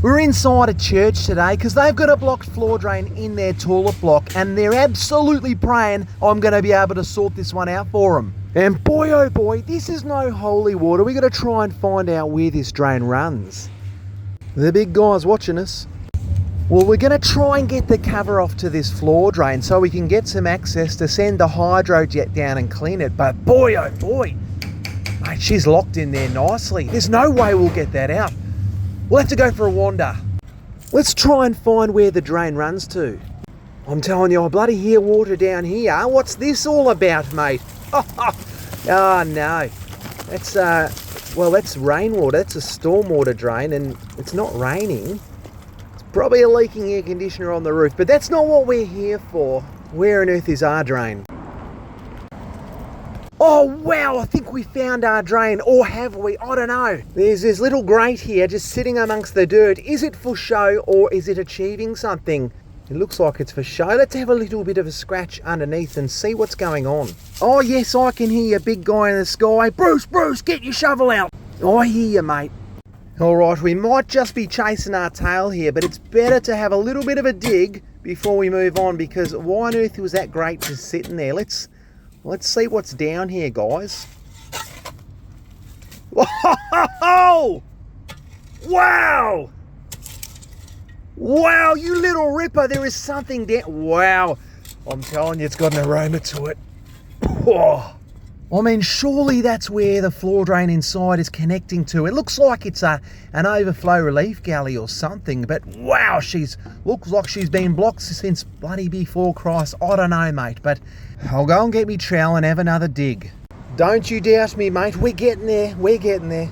We're inside a church today because they've got a blocked floor drain in their toilet block and they're absolutely praying I'm going to be able to sort this one out for them. And boy oh boy, this is no holy water. We've got to try and find out where this drain runs. The big guy's watching us. Well, we're going to try and get the cover off to this floor drain so we can get some access to send the hydro jet down and clean it. But boy oh boy, mate, she's locked in there nicely. There's no way we'll get that out. We'll have to go for a wander. Let's try and find where the drain runs to. I'm telling you, I bloody hear water down here. What's this all about, mate? Oh no. That's rainwater. That's a stormwater drain and it's not raining. It's probably a leaking air conditioner on the roof, but that's not what we're here for. Where on earth is our drain? Oh wow, I think we found our drain, or have we? I don't know. There's this little grate here just sitting amongst the dirt. Is it for show or is it achieving something? It looks like it's for show. Let's have a little bit of a scratch underneath and see what's going on. Oh yes, I can hear you, big guy in the sky. Bruce, get your shovel out. I hear you, mate. Alright, we might just be chasing our tail here, but it's better to have a little bit of a dig before we move on, because why on earth was that grate just sitting there? Let's see what's down here, guys. Whoa! Wow! Wow, you little ripper, there is something down. Wow, I'm telling you, it's got an aroma to it. Whoa. I mean, surely that's where the floor drain inside is connecting to. It looks like it's an overflow relief galley or something, but wow, looks like she's been blocked since bloody before Christ. I don't know, mate, but I'll go and get me trowel and have another dig. Don't you doubt me, mate. We're getting there.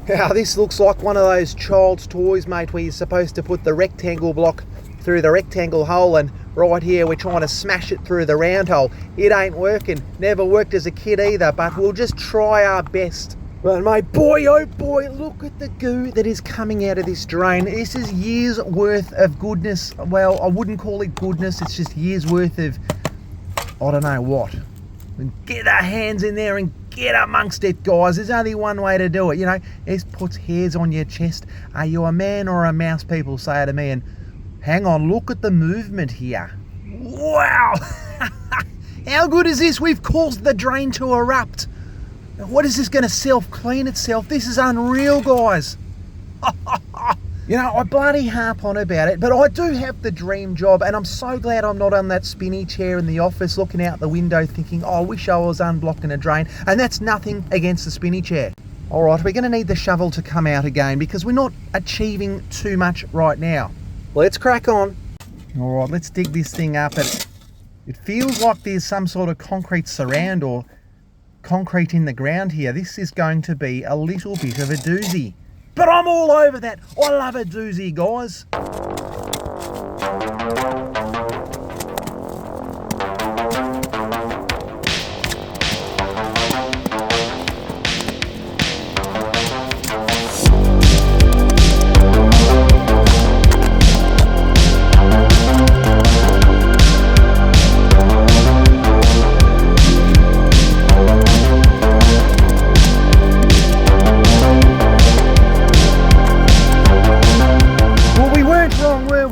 Now, this looks like one of those child's toys, mate, where you're supposed to put the rectangle block through the rectangle hole, and right here we're trying to smash it through the round hole. It ain't working. Never worked as a kid either, but we'll just try our best. But mate, boy oh boy, look at the goo that is coming out of this drain. This is years worth of goodness. Well, I wouldn't call it goodness, it's just years worth of I don't know what. Get our hands in there and get amongst it, guys. There's only one way to do it. You know, it puts hairs on your chest. Are you a man or a mouse, people say to me. And hang on, look at the movement here. Wow! How good is this? We've caused the drain to erupt. What is this going to self-clean itself? This is unreal, guys. You know, I bloody harp on about it, but I do have the dream job, and I'm so glad I'm not on that spinny chair in the office looking out the window thinking, oh, I wish I was unblocking a drain. And that's nothing against the spinny chair. All right, we're going to need the shovel to come out again because we're not achieving too much right now. Let's crack on. All right, let's dig this thing up. It feels like there's some sort of concrete surround or concrete in the ground here. This is going to be a little bit of a doozy. But I'm all over that. I love a doozy, guys.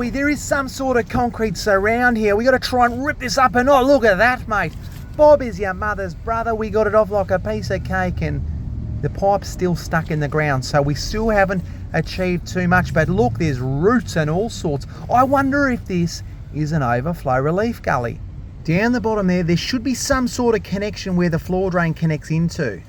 There is some sort of concrete surround here. We got to try and rip this up, and oh, look at that, mate. Bob is your mother's brother. We got it off like a piece of cake, and the pipe's still stuck in the ground, so we still haven't achieved too much. But look, there's roots and all sorts. I wonder if this is an overflow relief gully. Down the bottom there should be some sort of connection where the floor drain connects into.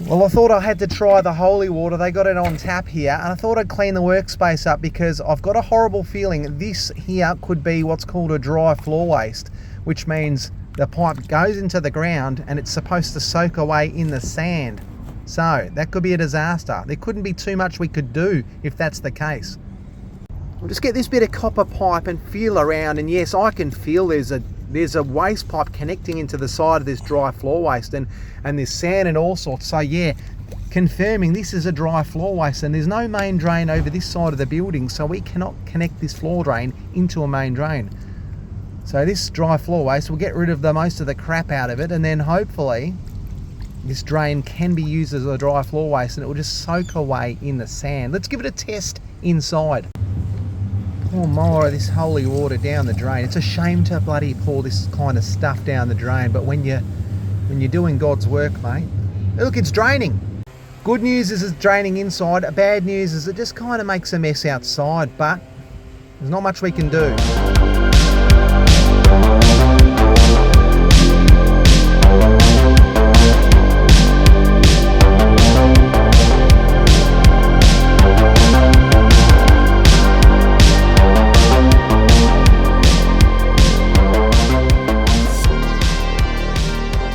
Well, I thought I had to try the holy water. They got it on tap here, and I thought I'd clean the workspace up because I've got a horrible feeling this here could be what's called a dry floor waste, which means the pipe goes into the ground and it's supposed to soak away in the sand. So that could be a disaster. There couldn't be too much we could do if that's the case. We'll just get this bit of copper pipe and feel around, and yes, I can feel there's a waste pipe connecting into the side of this dry floor waste, and there's sand and all sorts. So yeah, confirming this is a dry floor waste, and there's no main drain over this side of the building, so we cannot connect this floor drain into a main drain. So this dry floor waste will get rid of most of the crap out of it, and then hopefully this drain can be used as a dry floor waste and it will just soak away in the sand. Let's give it a test inside. Pour more of this holy water down the drain. It's a shame to bloody pour this kind of stuff down the drain, but when you're doing God's work, mate, look, it's draining. Good news is it's draining inside. Bad news is it just kind of makes a mess outside, but there's not much we can do.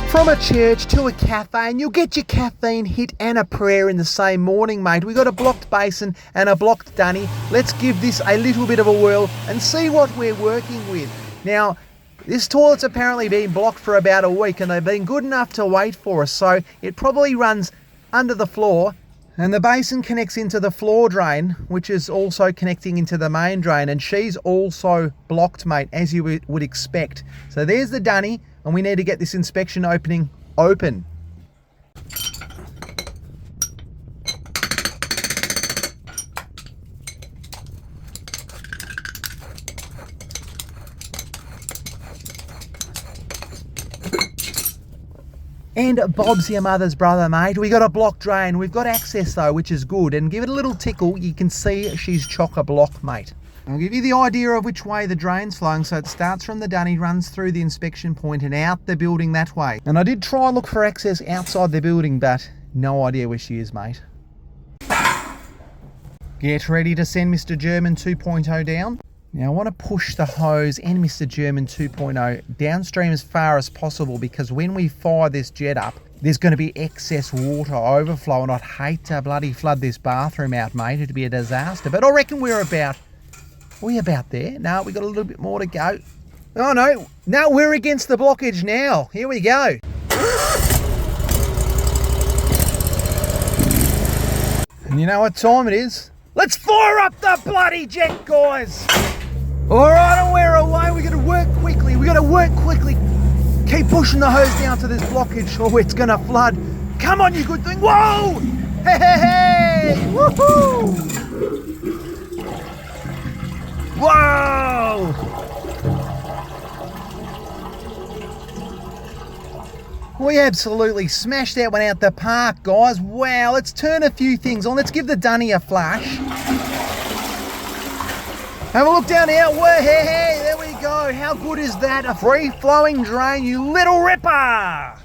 From a church to a cafe, and you'll get your caffeine hit and a prayer in the same morning, mate. We got a blocked basin and a blocked dunny. Let's give this a little bit of a whirl and see what we're working with. Now, this toilet's apparently been blocked for about a week and they've been good enough to wait for us, so it probably runs under the floor, and the basin connects into the floor drain, which is also connecting into the main drain, and she's also blocked, mate, as you would expect. So there's the dunny, and we need to get this inspection opening open. And Bob's your mother's brother, mate. We got a block drain. We've got access though, which is good. And give it a little tickle. You can see she's chock-a-block, mate. I'll give you the idea of which way the drain's flowing. So it starts from the dunny, runs through the inspection point and out the building that way. And I did try and look for access outside the building, but no idea where she is, mate. Get ready to send Mr. German 2.0 down. Now I want to push the hose and Mr. German 2.0 downstream as far as possible, because when we fire this jet up, there's going to be excess water overflow, and I'd hate to bloody flood this bathroom out, mate. It'd be a disaster. But I reckon we're about there. No, we got a little bit more to go. Oh no, we're against the blockage now. Here we go. And you know what time it is? Let's fire up the bloody jet, guys. All right, and we're away. We got to work quickly. Keep pushing the hose down to this blockage or it's going to flood. Come on, you good thing. Whoa! Hey, hey, hey! Woohoo! Whoa! We absolutely smashed that one out the park, guys. Wow, let's turn a few things on. Let's give the dunny a flash. Have a look down here. Whoa, hey, hey, there we go. How good is that? A free-flowing drain, you little ripper.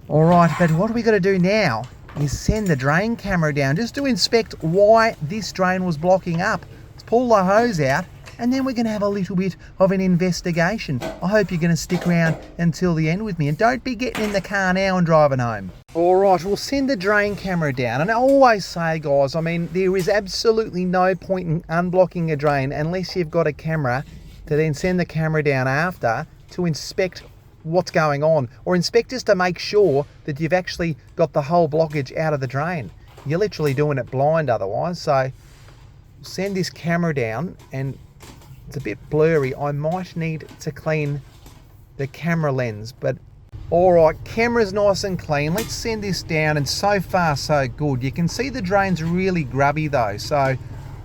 All right, but what we got to do now is send the drain camera down just to inspect why this drain was blocking up. Let's pull the hose out, and then we're going to have a little bit of an investigation. I hope you're going to stick around until the end with me, and don't be getting in the car now and driving home. All right, we'll send the drain camera down. And I always say, guys, I mean, there is absolutely no point in unblocking a drain unless you've got a camera to then send the camera down after to inspect what's going on, or inspect just to make sure that you've actually got the whole blockage out of the drain. You're literally doing it blind otherwise. So send this camera down, and it's a bit blurry. I might need to clean the camera lens, but all right, camera's nice and clean. Let's send this down, and so far so good. You can see the drain's really grubby though, so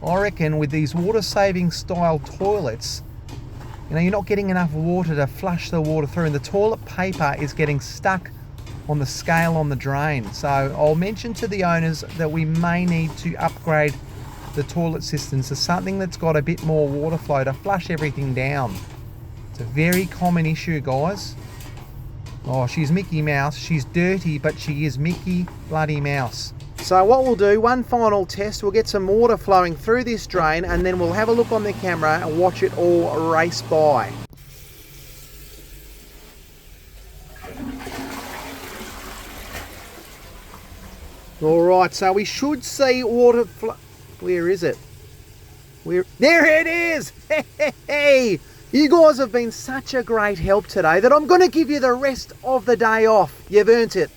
I reckon with these water-saving style toilets, you know, you're not getting enough water to flush the water through, and the toilet paper is getting stuck on the scale on the drain. So I'll mention to the owners that we may need to upgrade the toilet systems to something that's got a bit more water flow to flush everything down. It's a very common issue, guys. Oh, she's Mickey Mouse. She's dirty, but she is Mickey bloody Mouse. So what we'll do, one final test, we'll get some water flowing through this drain, and then we'll have a look on the camera and watch it all race by. All right, so we should see water flow. Where is it? There it is! Hey! You guys have been such a great help today that I'm going to give you the rest of the day off. You've earned it.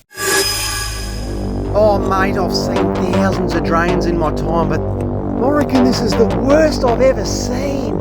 Oh, mate, I've seen thousands of drains in my time, but I reckon this is the worst I've ever seen.